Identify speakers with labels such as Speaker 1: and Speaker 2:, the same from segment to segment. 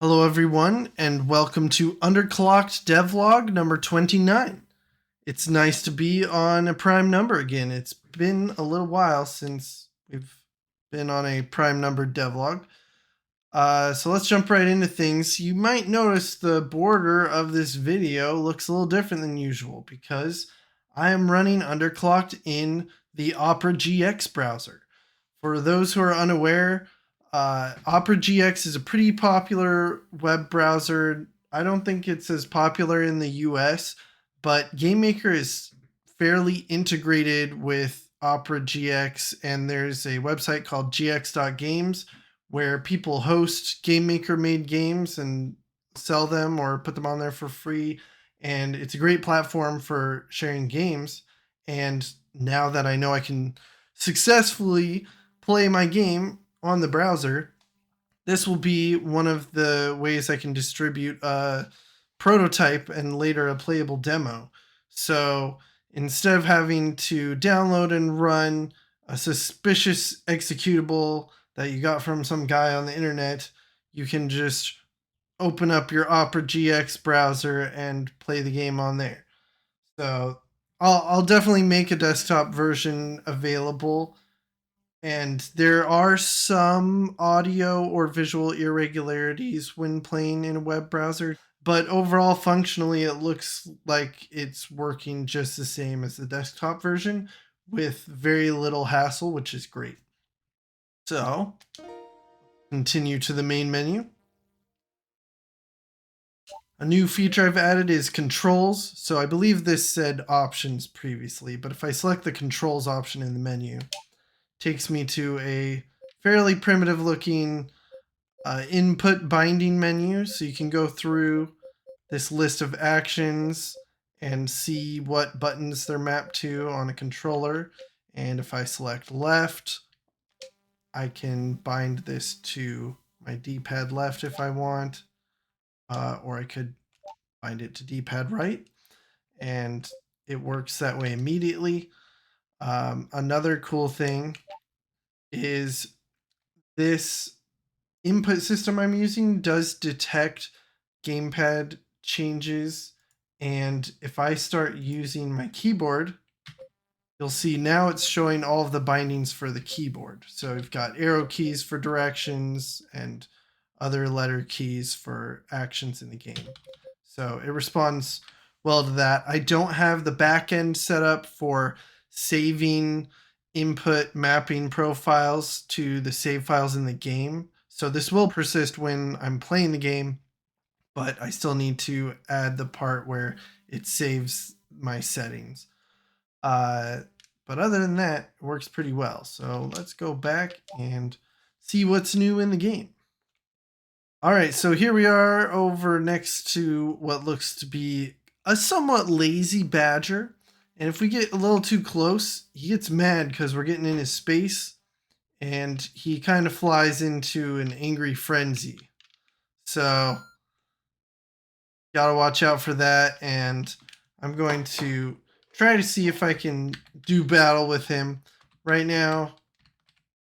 Speaker 1: Hello, everyone, and welcome to Underclocked Devlog number 29. It's nice to be on a prime number again. It's been a little while since we've been on a prime number devlog. So let's jump right into things. You might notice the border of this video looks a little different than usual because I am running Underclocked in the Opera GX browser. For those who are unaware, Opera GX is a pretty popular web browser. I don't think it's as popular in the US, but GameMaker is fairly integrated with Opera GX, and there's a website called gx.games where people host GameMaker made games and sell them or put them on there for free. And it's a great platform for sharing games. And now that I know I can successfully play my game on the browser, this will be one of the ways I can distribute a prototype and later a playable demo. So instead of having to download and run a suspicious executable that you got from some guy on the internet, you can just open up your Opera GX browser and play the game on there. So I'll definitely make a desktop version available, and there are some audio or visual irregularities when playing in a web browser, but overall, functionally, it looks like it's working just the same as the desktop version with very little hassle, which is great. So, continue to the main menu. A new feature I've added is controls. So I believe this said options previously, but if I select the controls option in the menu, it takes me to a fairly primitive looking input binding menu. So you can go through this list of actions and see what buttons they're mapped to on a controller. And if I select left, I can bind this to my D-pad left if I want, or I could bind it to D-pad right, and it works that way immediately. Another cool thing is this input system I'm using does detect gamepad changes, and if I start using my keyboard, you'll see now it's showing all of the bindings for the keyboard. So we've got arrow keys for directions and other letter keys for actions in the game. So it responds well to that. I don't have the backend set up for saving input mapping profiles to the save files in the game. So this will persist when I'm playing the game, but I still need to add the part where it saves my settings. But other than that, it works pretty well. So let's go back and see what's new in the game. All right, so here we are over next to what looks to be a somewhat lazy badger. And if we get a little too close, he gets mad because we're getting in his space, and he kind of flies into an angry frenzy. So gotta watch out for that, and I'm going to try to see if I can do battle with him. Right now,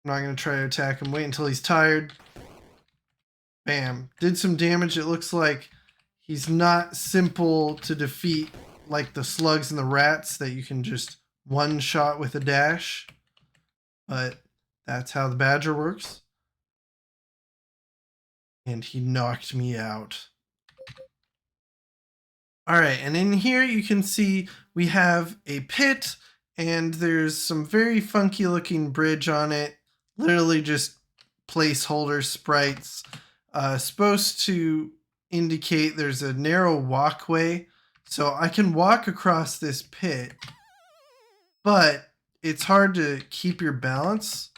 Speaker 1: I'm not going to try to attack him. Wait until he's tired. Bam. Did some damage. It looks like he's not simple to defeat like the slugs and the rats that you can just one-shot with a dash. But that's how the badger works. And he knocked me out. All right, and in here you can see we have a pit, and there's some very funky looking bridge on it. Literally just placeholder sprites. Supposed to indicate there's a narrow walkway, so I can walk across this pit, but it's hard to keep your balance.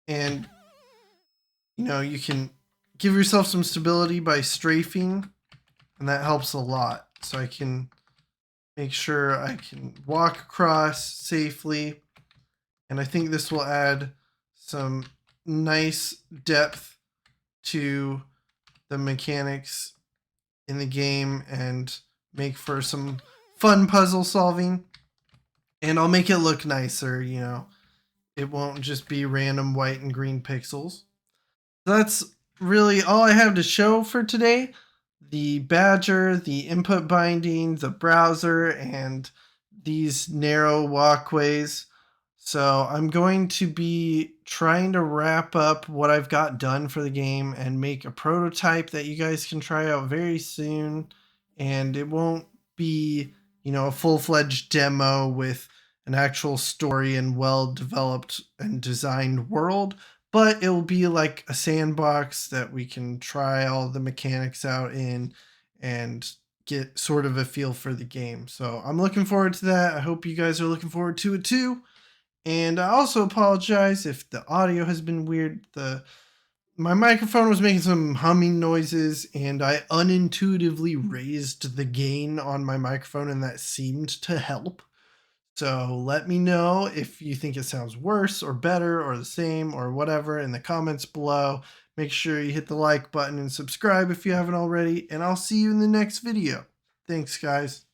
Speaker 1: And, you can give yourself some stability by strafing, and that helps a lot. So I can make sure I can walk across safely, and I think this will add some nice depth to the mechanics in the game and make for some fun puzzle solving. And I'll make it look nicer, it won't just be random white and green pixels. That's really all I have to show for today. The Badger, the input binding, the browser, and these narrow walkways. So I'm going to be trying to wrap up what I've got done for the game and make a prototype that you guys can try out very soon. And it won't be, a full-fledged demo with an actual story and well-developed and designed world, but it will be like a sandbox that we can try all the mechanics out in and get sort of a feel for the game. So I'm looking forward to that. I hope you guys are looking forward to it too. And I also apologize if the audio has been weird. My microphone was making some humming noises, and I unintuitively raised the gain on my microphone, and that seemed to help. So let me know if you think it sounds worse or better or the same or whatever in the comments below. Make sure you hit the like button and subscribe if you haven't already, and I'll see you in the next video. Thanks, guys.